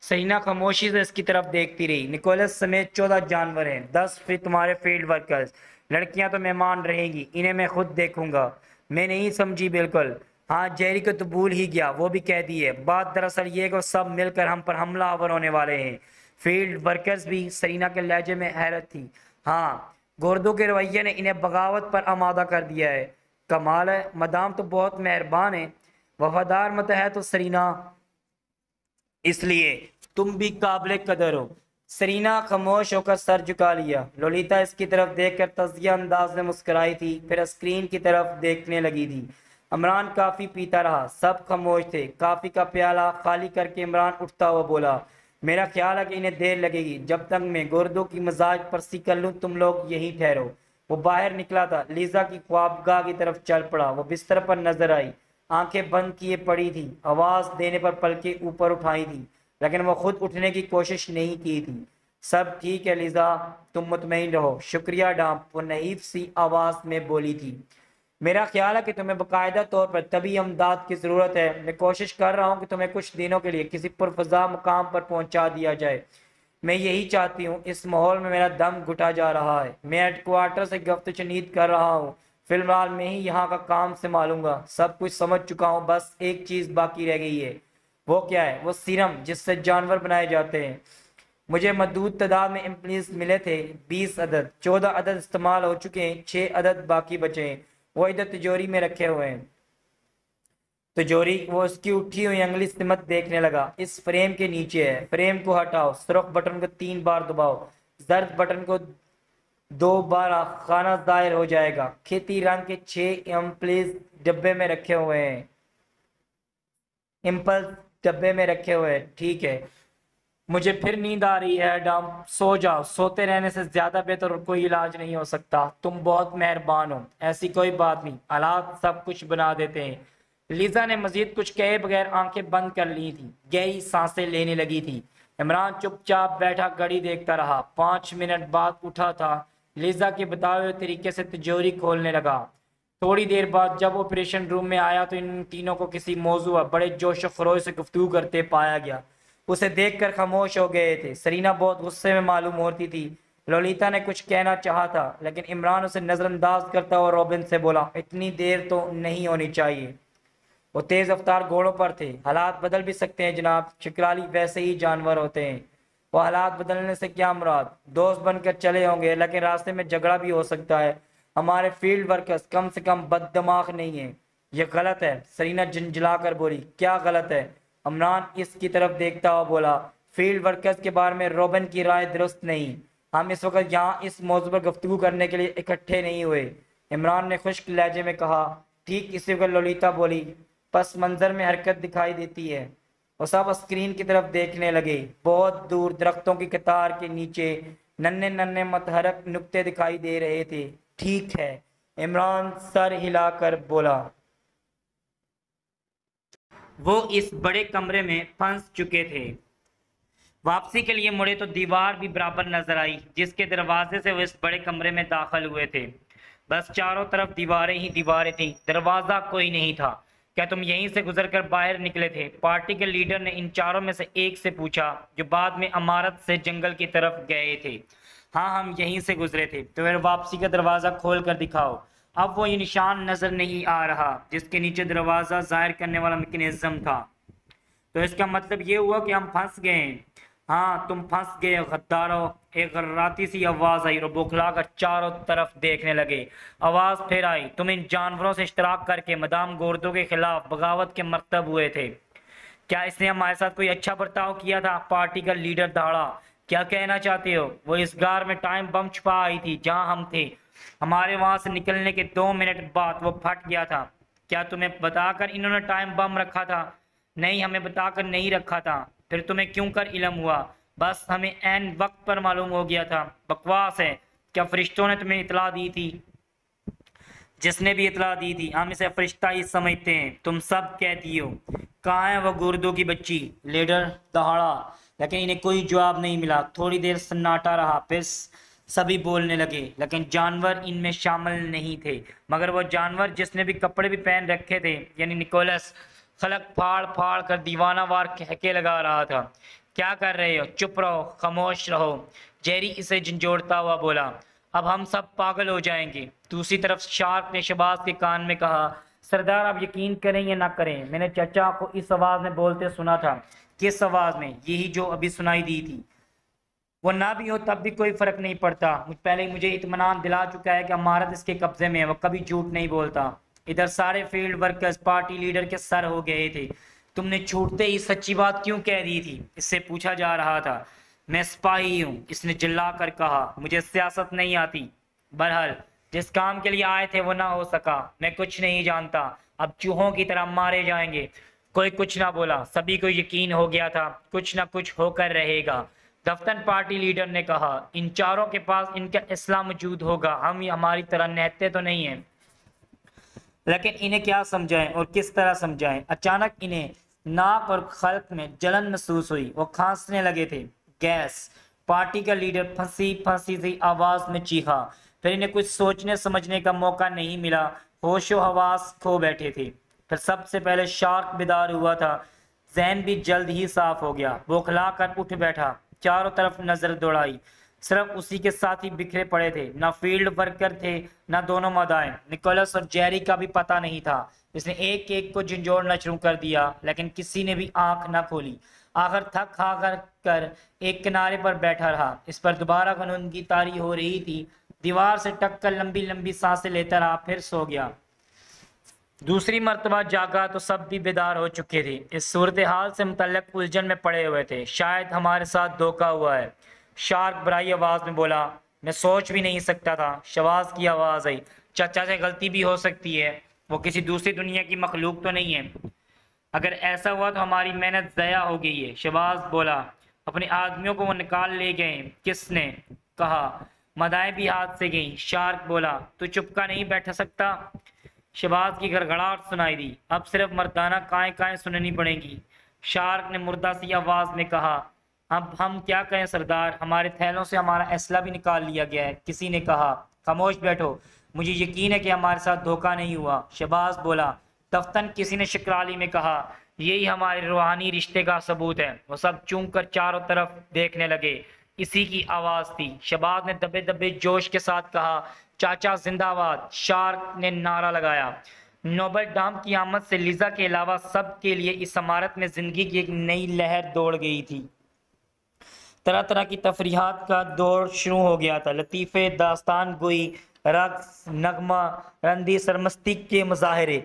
سرینا خاموشی سے اس کی طرف دیکھتی رہی۔ نکولس سمیت 14 جانور ہیں، 10 فی تمہارے فیلڈ ورکرز، لڑکیاں تو مہمان رہیں گی، انہیں میں خود دیکھوں گا۔ میں نہیں سمجھی بالکل۔ ہاں، جیری کو تو بھول ہی گیا، وہ بھی قیدی ہے۔ بات دراصل یہ کہ وہ سب مل کر ہم پر حملہ آور ہونے والے ہیں۔ فیلڈ ورکرز بھی؟ سرینا کے لہجے میں حیرت تھی۔ ہاں، گوردو کے رویے نے انہیں بغاوت پر آمادہ کر دیا ہے۔ کمال ہے، مدام تو بہت مہربان ہیں، وفادار متحد ہو سرینا، اس لیے تم بھی قابل قدر ہو۔ سرینا خاموش ہو کر سر جھکا لیا۔ لولیتا اس کی طرف دیکھ کر تزیہ انداز میں مسکرائی تھی، پھر اسکرین کی طرف دیکھنے لگی تھی۔ عمران کافی پیتا رہا، سب خاموش تھے۔ کافی کا پیالہ خالی کر کے عمران اٹھتا ہوا بولا، میرا خیال ہے کہ انہیں دیر لگے گی، جب تک میں گوردو کی مزاج پرسی کر لوں تم لوگ یہی ٹھہرو۔ وہ باہر نکلا تھا، لیزا کی خوابگاہ کی طرف چل پڑا۔ وہ بستر پر نظر آئی، آنکھیں بند کیے پڑی تھی، آواز دینے پر پلکیں اوپر اٹھائی تھی، لیکن وہ خود اٹھنے کی کوشش نہیں کی تھی۔ سب ٹھیک ہے لیزا، تم مطمئن رہو۔ شکریہ ڈامپ، وہ نحیف سی آواز میں بولی تھی۔ میرا خیال ہے کہ تمہیں باقاعدہ طور پر طبی امداد کی ضرورت ہے۔ میں کوشش کر رہا ہوں کہ تمہیں کچھ دنوں کے لیے کسی پرفضا مقام پر پہنچا دیا جائے۔ میں یہی چاہتی ہوں، اس ماحول میں میرا دم گھٹا جا رہا ہے۔ میں ہیڈ کوارٹر سے گفت شنید کر رہا ہوں، فی الحال میں ہی یہاں کا کام سنبھالوں گا۔ سب کچھ سمجھ چکا ہوں، بس ایک چیز باقی رہ گئی ہے۔ وہ کیا ہے؟ وہ سیرم جس سے جانور بنائے جاتے ہیں۔ مجھے محدود تعداد میں امپلانٹس ملے تھے، 20 عدد، 14 عدد استعمال ہو چکے ہیں، 6 عدد باقی بچے ہیں۔ وہ ادھر تجوری میں رکھے ہوئے ہیں۔ تجوری؟ وہ اس کی اٹھی ہوئی انگلی سمت دیکھنے لگا۔ اس فریم کے نیچے ہے، فریم کو ہٹاؤ، سرخ بٹن کو 3 بار دباؤ، زرد بٹن کو 2 بار، خانہ ظاہر ہو جائے گا۔ کھیتی رنگ کے 6 امپلس ڈبے میں رکھے ہوئے ہیں۔ ٹھیک ہے، مجھے پھر نیند آ رہی ہے ڈام، سو جاؤ۔ سوتے رہنے سے زیادہ بہتر اور کوئی علاج نہیں ہو سکتا۔ تم بہت مہربان ہو۔ ایسی کوئی بات نہیں، حالات سب کچھ بنا دیتے ہیں۔ لیزا نے مزید کچھ کہے بغیر آنکھیں بند کر لی تھی، گہری سانسیں لینے لگی تھی۔ عمران چپ چاپ بیٹھا گھڑی دیکھتا رہا۔ 5 منٹ بعد اٹھا تھا، لیزا کے بتائے ہوئے طریقے سے تجوری کھولنے لگا۔ تھوڑی دیر بعد جب آپریشن روم میں آیا تو ان تینوں کو کسی موضوع بڑے جوش و خروش سے گفتگو کرتے پایا گیا۔ اسے دیکھ کر خاموش ہو گئے تھے۔ سرینا بہت غصے میں معلوم ہوتی تھی۔ لولیتا نے کچھ کہنا چاہا تھا، لیکن عمران اسے نظر انداز کرتا اور روبن سے بولا، اتنی دیر تو نہیں ہونی چاہیے۔ وہ تیز رفتار گھوڑوں پر تھے۔ حالات بدل بھی سکتے ہیں جناب، شکرالی ویسے ہی جانور ہوتے ہیں۔ وہ حالات بدلنے سے کیا مراد؟ دوست بن کر چلے ہوں گے، لیکن راستے میں جھگڑا بھی ہو سکتا ہے۔ ہمارے فیلڈ ورکرز کم سے کم بد دماغ نہیں ہیں۔ یہ غلط ہے، سرینا جھنجھلا کر بولی۔ کیا غلط ہے؟ عمران اس کی طرف دیکھتا ہوا بولا، فیلڈ ورکرز کے بارے میں روبن کی رائے درست نہیں۔ ہم اس وقت یہاں اس موضوع پر گفتگو کرنے کے لیے اکٹھے نہیں ہوئے۔ عمران نے خشک لہجے میں کہا۔ ٹھیک اسی وقت لولیتا بولی، پس منظر میں حرکت دکھائی دیتی ہے۔ وہ سب اسکرین کی طرف دیکھنے لگے۔ بہت دور درختوں کی قطار کے نیچے ننھے ننھے متحرک نقطے دکھائی دے رہے تھے۔ ٹھیک ہے، عمران سر ہلا کر بولا۔ وہ اس بڑے کمرے میں پھنس چکے تھے۔ واپسی کے لیے مڑے تو دیوار بھی برابر نظر آئی جس کے دروازے سے وہ اس بڑے کمرے میں داخل ہوئے تھے۔ بس چاروں طرف دیواریں ہی دیواریں تھیں، دروازہ کوئی نہیں تھا۔ کیا تم یہیں سے گزر کر باہر نکلے تھے؟ پارٹی کے لیڈر نے ان چاروں میں سے ایک سے پوچھا جو بعد میں عمارت سے جنگل کی طرف گئے تھے۔ ہاں، ہم یہیں سے گزرے تھے۔ تو پھر واپسی کا دروازہ کھول کر دکھاؤ۔ اب وہ یہ نشان نظر نہیں آ رہا جس کے نیچے دروازہ ظاہر کرنے والا میکینزم تھا۔ تو اس کا مطلب یہ ہوا کہ ہم پھنس گئے ہیں۔ ہاں، تم پھنس گئے غدارو، ایک غراتی سی آواز آئی اور بوکھلا کر چاروں طرف دیکھنے لگے۔ آواز پھر آئی، تم ان جانوروں سے اشتراک کر کے مدام گوردو کے خلاف بغاوت کے مرتب ہوئے تھے۔ کیا اس نے ہمارے ساتھ کوئی اچھا برتاؤ کیا تھا؟ پارٹی کا لیڈر دہاڑا۔ کیا کہنا چاہتے ہو؟ وہ اس غار میں ٹائم بم چھپا آئی تھی جہاں ہم تھے۔ ہمارے وہاں سے نکلنے کے 2 منٹ بعد وہ پھٹ گیا تھا۔ کیا تمہیں بتا کر انہوں نے ٹائم بم رکھا تھا؟ نہیں، ہمیں بتا کر نہیں رکھا تھا۔ پھر تمہیں کیوں کر علم ہوا؟ بس ہمیں عین وقت پر معلوم ہو گیا تھا۔ بکواس ہے۔ کیا فرشتوں نے تمہیں اطلاع دی تھی؟ جس نے بھی اطلاع دی تھی ہم اسے فرشتہ ہی سمجھتے ہیں، تم سب کہتی ہو۔ کہاں ہے وہ گردوں کی بچی؟ لیڈر دہاڑا، لیکن انہیں کوئی جواب نہیں ملا۔ تھوڑی دیر سناٹا رہا، پھر سبھی بولنے لگے، لیکن جانور ان میں شامل نہیں تھے۔ مگر وہ جانور جس نے بھی کپڑے بھی پہن رکھے تھے، یعنی نکولس، خلق پھاڑ پھاڑ کر دیوانہ وار کہکے لگا رہا تھا۔ کیا کر رہے ہو؟ چپ رہو، خاموش رہو، جیری اسے جھنجھوڑتا ہوا بولا۔ اب ہم سب پاگل ہو جائیں گے۔ دوسری طرف شارک نے شہباز کے کان میں کہا، سردار آپ یقین کریں یا نہ کریں، میں نے چچا کو اس آواز میں بولتے سنا تھا۔ کس آواز میں؟ یہی جو ابھی سنائی دی تھی۔ وہ نہ بھی ہو تب بھی کوئی فرق نہیں پڑتا، پہلے مجھے اطمینان دلا چکا ہے کہ عمارت اس کے قبضے میں ہے، وہ کبھی جھوٹ نہیں بولتا۔ ادھر سارے فیلڈ ورکرز پارٹی لیڈر کے سر ہو گئے تھے۔ تم نے چھوٹتے ہی سچی بات کیوں کہہ دی تھی؟ اس سے پوچھا جا رہا تھا۔ میں سپاہی ہوں، اس نے جلا کر کہا، مجھے سیاست نہیں آتی۔ بہرحال جس کام کے لیے آئے تھے وہ نہ ہو سکا۔ میں کچھ نہیں جانتا، اب چوہوں کی طرح مارے جائیں گے۔ کوئی کچھ نہ بولا، سبھی کو یقین ہو گیا تھا کچھ نہ کچھ ہو کر رہے گا۔ دفتن پارٹی لیڈر نے کہا، ان چاروں کے پاس ان کا اسلحہ موجود ہوگا، ہم ہماری طرح نہتے تو نہیں ہیں، لیکن انہیں کیا سمجھائیں اور کس طرح سمجھائیں؟ اچانک انہیں ناک اور خلق میں جلن محسوس ہوئی، وہ کھانسنے لگے تھے۔ گیس! پارٹی کا لیڈر پھنسی پھنسی سی آواز میں چیخا۔ پھر انہیں کچھ سوچنے سمجھنے کا موقع نہیں ملا، ہوش و حواس کھو بیٹھے تھے۔ پھر سب سے پہلے شارک بیدار ہوا تھا، ذہن بھی جلد ہی صاف ہو گیا۔ بوکھلا کر اٹھ بیٹھا، چاروں طرف نظر دوڑائی، صرف اسی کے ساتھ ہی بکھرے پڑے تھے، نہ فیلڈ ورکر تھے نہ دونوں مدائن۔ نکولس اور جیری کا بھی پتہ نہیں تھا۔ اس نے ایک ایک کو جھنجھوڑنا شروع کر دیا، لیکن کسی نے بھی آنکھ نہ کھولی۔ آخر تھک ہار کر ایک کنارے پر بیٹھا رہا، اس پر دوبارہ غنودگی طاری ہو رہی تھی۔ دیوار سے ٹک کر لمبی لمبی سانسیں لیتا رہا، پھر سو گیا۔ دوسری مرتبہ جاگا تو سب بھی بیدار ہو چکے تھے، اس صورتحال سے متعلق الجھن میں پڑے ہوئے تھے۔ شاید ہمارے ساتھ دھوکہ ہوا ہے، شارک برائی آواز میں بولا۔ میں سوچ بھی نہیں سکتا تھا۔ شہباز کی آواز آئی، چچا سے غلطی بھی ہو سکتی ہے، وہ کسی دوسری دنیا کی مخلوق تو نہیں ہے۔ اگر ایسا ہوا تو ہماری محنت ضائع ہو گئی ہے، شہباز بولا۔ اپنے آدمیوں کو وہ نکال لے گئے۔ کس نے؟ کہا، مدائیں بھی ہاتھ سے گئیں۔ شارک بولا، تو چپکا نہیں بیٹھ سکتا؟ شہباز کی گڑگڑاہٹ سنائی دی، اب صرف مردانہ کائیں کائیں سننی پڑیں گی۔ شارک نے مردہ سی آواز میں کہا، اب ہم کیا کہیں سردار، ہمارے تھیلوں سے ہمارا اسلحہ بھی نکال لیا گیا ہے۔ کسی نے کہا، خاموش بیٹھو، مجھے یقین ہے کہ ہمارے ساتھ دھوکہ نہیں ہوا۔ شہباز بولا۔ دفتن کسی نے شکرالی میں کہا، یہی ہمارے روحانی رشتے کا ثبوت ہے۔ وہ سب چونک کر چاروں طرف دیکھنے لگے، اسی کی آواز تھی۔ شہباز نے دبے دبے جوش کے ساتھ کہا، چاچا زندہ باد۔ شارک نے نعرہ لگایا۔ نوبل ڈام کی آمد سے لیزا کے علاوہ سب کے لیے اس عمارت میں زندگی کی ایک نئی لہر دوڑ گئی تھی۔ طرح طرح کی تفریحات کا دور شروع ہو گیا تھا، لطیفے، داستان گوئی، رقص، نغمہ رندی، سرمستی کے مظاہرے۔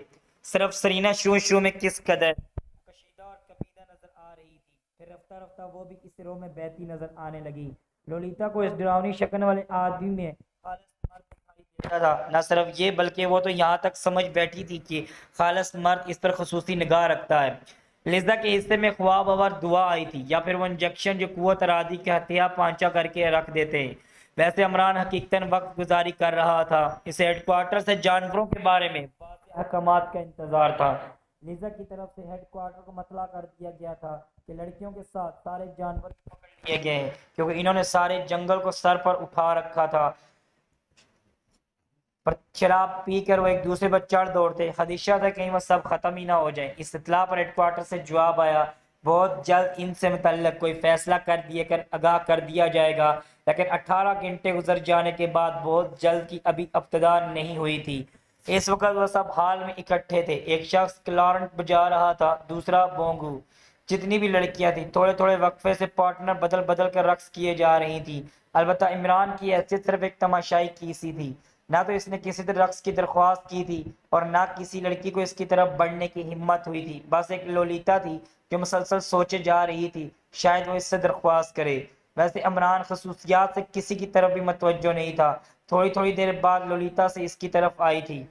صرف سرینا شروع میں کس قدر کشیدہ اور کبیدہ نظر آ رہی تھی، پھر رفتہ رفتہ وہ بھی کسی رو میں بہتی نظر آنے لگی۔ لولیتا کو اس ڈراؤنی شکل والے آدمی میں خالص مرد دکھائی دیتا تھا۔ نہ صرف یہ بلکہ وہ تو یہاں تک سمجھ بیٹھی تھی کہ خالص مرد اس پر خصوصی نگاہ رکھتا ہے۔ لیزا کے حصے میں خواب آور دعا آئی تھی، یا پھر وہ انجیکشن جو قوت ارادی کے ہتھیا پانچا کر کے رکھ دیتے ہیں۔ ویسے عمران حقیقتاً وقت گزاری کر رہا تھا، اسے ہیڈ کوارٹر سے جانوروں کے بارے میں واضح احکامات کا انتظار تھا۔ لیزا کی طرف سے ہیڈ کوارٹر کو مطلع کر دیا گیا تھا کہ لڑکیوں کے ساتھ سارے جانور پکڑ لیے گئے ہیں، کیونکہ انہوں نے سارے جنگل کو سر پر اٹھا رکھا تھا، پر شراب پی کر وہ ایک دوسرے پر چڑھ دوڑتے، خدشہ تھا کہیں وہ سب ختم ہی نہ ہو جائیں۔ اس اطلاع پر ہیڈ کوارٹر سے جواب آیا، بہت جلد ان سے متعلق کوئی فیصلہ آگاہ کر دیا جائے گا، لیکن 18 گھنٹے گزر جانے کے بعد بہت جلد کی ابھی ابتدا نہیں ہوئی تھی۔ اس وقت وہ سب ہال میں اکٹھے تھے، ایک شخص کلارنٹ بجا رہا تھا، دوسرا بونگو، جتنی بھی لڑکیاں تھیں تھوڑے تھوڑے وقفے سے پارٹنر بدل بدل کر رقص کیے جا رہی تھیں۔ البتہ عمران کی حیثیت صرف ایک تماشائی کی سی تھی، نہ تو اس نے کسی طرح رقص کی درخواست کی تھی اور نہ کسی لڑکی کو اس کی طرف بڑھنے کی ہمت ہوئی تھی۔ بس ایک لولیتا تھی جو مسلسل سوچے جا رہی تھی شاید وہ اس سے درخواست کرے۔ ویسے عمران خصوصیات سے کسی کی طرف بھی متوجہ نہیں تھا۔ تھوڑی تھوڑی دیر بعد لولیتا سے اس کی طرف آئی تھی۔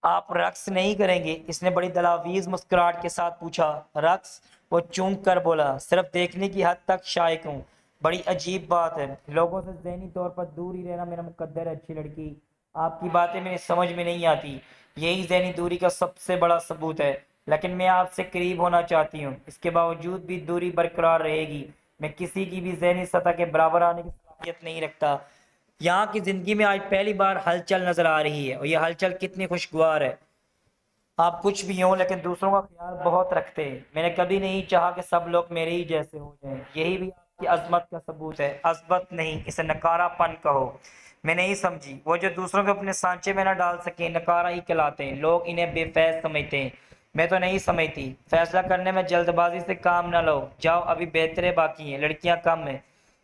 آپ رقص نہیں کریں گے؟ اس نے بڑی دلاویز مسکراہٹ کے ساتھ پوچھا۔ رقص؟ وہ چونک کر بولا، صرف دیکھنے کی حد تک شائق ہوں۔ بڑی عجیب بات ہے، لوگوں سے ذہنی طور پر دور ہی رہنا میرا مقدر ہے اچھی لڑکی، آپ کی باتیں میری سمجھ میں نہیں آتی، یہی ذہنی دوری کا سب سے بڑا ثبوت ہے، لیکن میں آپ سے قریب ہونا چاہتی ہوں، اس کے باوجود بھی دوری برقرار رہے گی، میں کسی کی بھی ذہنی سطح کے برابر آنے کی صلاحیت نہیں رکھتا۔ یہاں کی زندگی میں آج پہلی بار ہلچل نظر آ رہی ہے، اور یہ ہلچل کتنی خوشگوار ہے۔ آپ کچھ بھی ہوں لیکن دوسروں کا خیال بہت رکھتے ہیں، میں نے کبھی نہیں چاہا کہ سب لوگ میرے ہی جیسے ہو جائیں، یہی بھی آپ کی عظمت کا ثبوت ہے۔ عظمت نہیں، اسے نکارا پن کہو۔ میں نہیں سمجھی، وہ جو دوسروں کو اپنے سانچے میں نہ ڈال سکیں نکارا ہی کہلاتے ہیں، لوگ انہیں بے فیض سمجھتے ہیں، میں تو نہیں سمجھتی۔ فیصلہ کرنے میں جلد بازی سے کام نہ لو، جاؤ ابھی بہتریں باقی ہیں، لڑکیاں کم ہیں،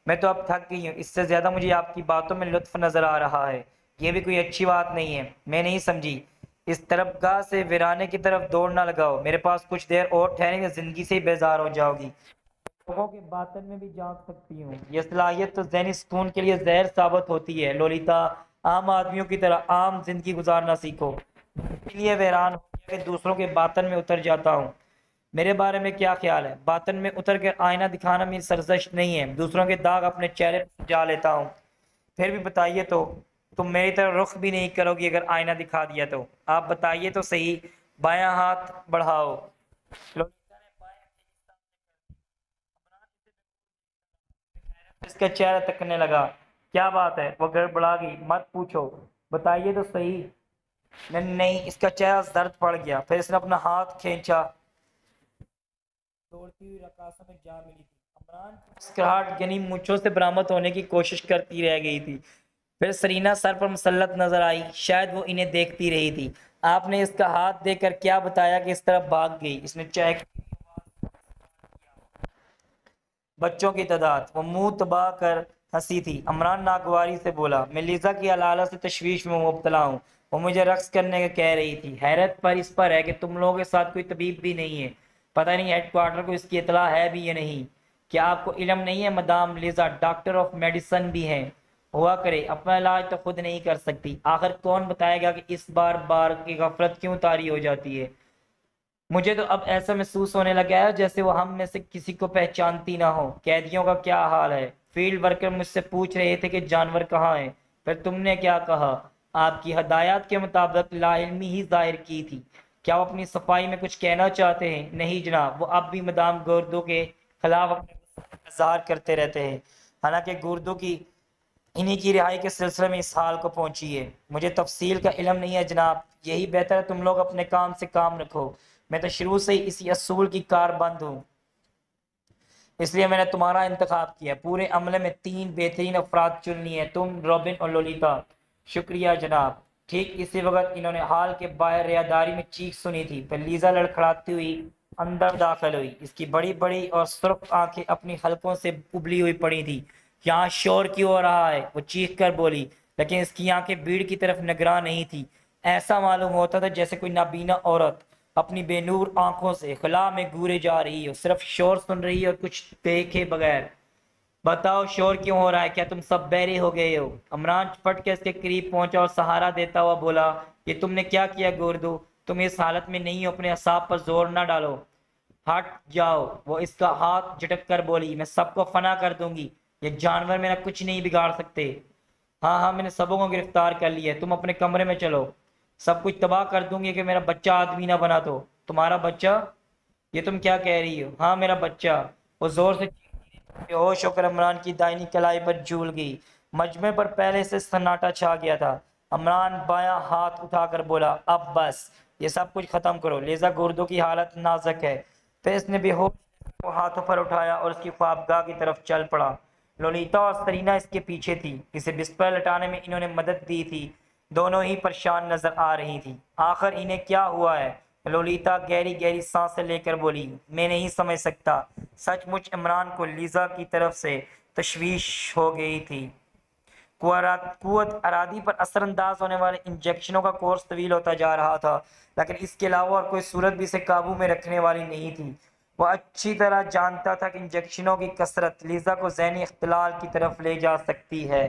میں تو اب تھک گئی ہوں، اس سے زیادہ مجھے آپ کی باتوں میں لطف نظر آ رہا ہے، یہ بھی کوئی اچھی بات نہیں ہے۔ میں نہیں سمجھی، اس طرف گاہ سے ویرانے کی طرف دوڑ نہ لگاؤ، میرے پاس کچھ دیر اور ٹھہریں گے زندگی سے ہی بیزار ہو جاؤ گی۔ لوگوں کے باطن میں بھی جانچ سکتی ہوں، یہ صلاحیت تو ذہنی سکون کے لیے زہر ثابت ہوتی ہے۔ لولیتا، عام آدمیوں کی طرح عام زندگی گزارنا سیکھو، اس لیے ویران ہو کہ دوسروں کے باطن میں اتر جاتا ہوں۔ میرے بارے میں کیا خیال ہے؟ باطن میں اتر کر آئینہ دکھانا میری سرزش نہیں ہے، دوسروں کے داغ اپنے چہرے پر جا لیتا ہوں۔ پھر بھی بتائیے تو، تم میری طرف رخ بھی نہیں کرو گی اگر آئینہ دکھا دیا تو؟ آپ بتائیے تو صحیح، بایاں ہاتھ بڑھاؤ۔ لولیتا نے بائیں ہاتھ کی سامنے کر دی۔ اس کا چہرہ تکنے لگا۔ کیا بات ہے؟ وہ گڑبڑا گئی۔ مت پوچھو، بتائیے تو صحیح۔ نہیں، اس کا چہرہ زرد پڑ گیا، پھر اس نے اپنا ہاتھ کھینچا۔ دوڑتی ہوئی رقاصہ میں جا ملی تھی۔ عمران کی مسکراہٹ یعنی مونچھوں سے برآمد ہونے کی کوشش کرتی رہ گئی تھی۔ پھر سرینا سر پر مسلط نظر آئی، شاید وہ انہیں دیکھتی رہی تھی۔ آپ نے اس کا ہاتھ دیکھ کر کیا بتایا کہ اس طرف بھاگ گئی؟ اس نے چہک بچوں کی تعداد، وہ منہ تباہ کر ہنسی تھی۔ عمران ناگواری سے بولا، میں لیزا کی علالہ سے تشویش میں مبتلا ہوں، وہ مجھے رقص کرنے کا کہہ رہی تھی۔ حیرت پر اس پر ہے کہ تم لوگوں کے ساتھ کوئی طبیب بھی نہیں ہے، پتہ نہیں ہیڈ کوارٹر کو اس کی اطلاع ہے بھی یا نہیں۔ کیا آپ کو علم نہیں ہے مدام لیزا ڈاکٹر آف میڈیسن بھی ہیں؟ ہوا کرے، اپنا علاج تو خود نہیں کر سکتی، آخر کون بتائے گا کہ اس بار بار کی غفلت کیوں طاری ہو جاتی ہے؟ مجھے تو اب ایسا محسوس ہونے لگا ہے جیسے وہ ہم میں سے کسی کو پہچانتی نہ ہو۔ قیدیوں کا کیا حال ہے؟ فیلڈ ورکر مجھ سے پوچھ رہے تھے کہ جانور کہاں ہیں۔ پھر تم نے کیا کہا؟ آپ کی ہدایات کے مطابق لا علمی ہی ظاہر کی تھی۔ کیا وہ اپنی صفائی میں کچھ کہنا چاہتے ہیں؟ نہیں جناب، وہ اب بھی مدام گوردو کے خلاف اپنے غصے کا اظہار کرتے رہتے ہیں، حالانکہ گوردو کی انہی کی رہائی کے سلسلے میں اس حال کو پہنچی ہے۔ مجھے تفصیل کا علم نہیں ہے جناب، یہی بہتر ہے تم لوگ اپنے کام سے کام رکھو، میں تو شروع سے ہی اسی اصول کی کار بند ہوں، اس لیے میں نے تمہارا انتخاب کیا۔ پورے عملے میں 3 بہترین افراد چننی ہے، تم، روبن اور لولیتا۔ شکریہ جناب۔ ٹھیک اسی وقت انہوں نے ہال کے باہر ریاداری میں چیخ سنی تھی، پھر لیزا لڑکھڑاتی ہوئی اندر داخل ہوئی، اس کی بڑی بڑی اور سرخ آنکھیں اپنی حلقوں سے ابلی ہوئی پڑی تھی۔ یہاں شور کیوں ہو رہا ہے؟ وہ چیخ کر بولی، لیکن اس کی آنکھیں بھیڑ کی طرف نگراں نہیں تھی، ایسا معلوم ہوتا تھا جیسے کوئی نابینا عورت اپنی بے نور آنکھوں سے خلا میں گورے جا رہی ہو، صرف شور سن رہی ہے اور کچھ دیکھے بغیر۔ بتاؤ شور کیوں ہو رہا ہے؟ کیا تم سب بہرے ہو گئے ہو؟ عمران پھٹ کے اس کے قریب پہنچا اور سہارا دیتا ہوا بولا، یہ تم نے کیا کیا گوردو؟ تم اس حالت میں نہیں ہو، اپنے اعصاب پر زور نہ ڈالو، ہٹ جاؤ۔ وہ اس کا ہاتھ جھٹک کر بولی، میں سب کو فنا کر دوں گی، یہ جانور میرا کچھ نہیں بگاڑ سکتے۔ ہاں ہاں، میں نے سبوں کو گرفتار کر لیا ہے، تم اپنے کمرے میں چلو۔ سب کچھ تباہ کر دوں گی کہ میرا بچہ آدمی نہ بنا تو. تمہارا بچہ؟ یہ تم کیا کہہ رہی ہو؟ ہاں میرا بچہ. وہ زور سے بے ہوش ہو کر عمران کی دائنی کلائی پر جھول گئی. مجمع پر پہلے سے سناٹا چھا گیا تھا. عمران بایاں ہاتھ اٹھا کر بولا اب بس، یہ سب کچھ ختم کرو. لیزا گردوں کی حالت نازک ہے. پھر اس نے بے ہوش کو ہاتھوں پر اٹھایا اور اس کی خوابگاہ کی طرف چل پڑا. لولیتا اور سرینا اس کے پیچھے تھی. اسے بستر لٹانے میں انہوں نے مدد دی تھی. دونوں ہی پریشان نظر آ رہی تھی. آخر انہیں کیا ہوا ہے؟ لولیتا گہری گہری سانسیں لے کر بولی میں نہیں سمجھ سکتا. سچ مچ عمران کو لیزا کی طرف سے تشویش ہو گئی تھی. قوت ارادی پر اثر انداز ہونے والے انجیکشنوں کا کورس طویل ہوتا جا رہا تھا، لیکن اس کے علاوہ اور کوئی صورت بھی اسے قابو میں رکھنے والی نہیں تھی. وہ اچھی طرح جانتا تھا کہ انجیکشنوں کی کثرت لیزا کو ذہنی اختلال کی طرف لے جا سکتی ہے.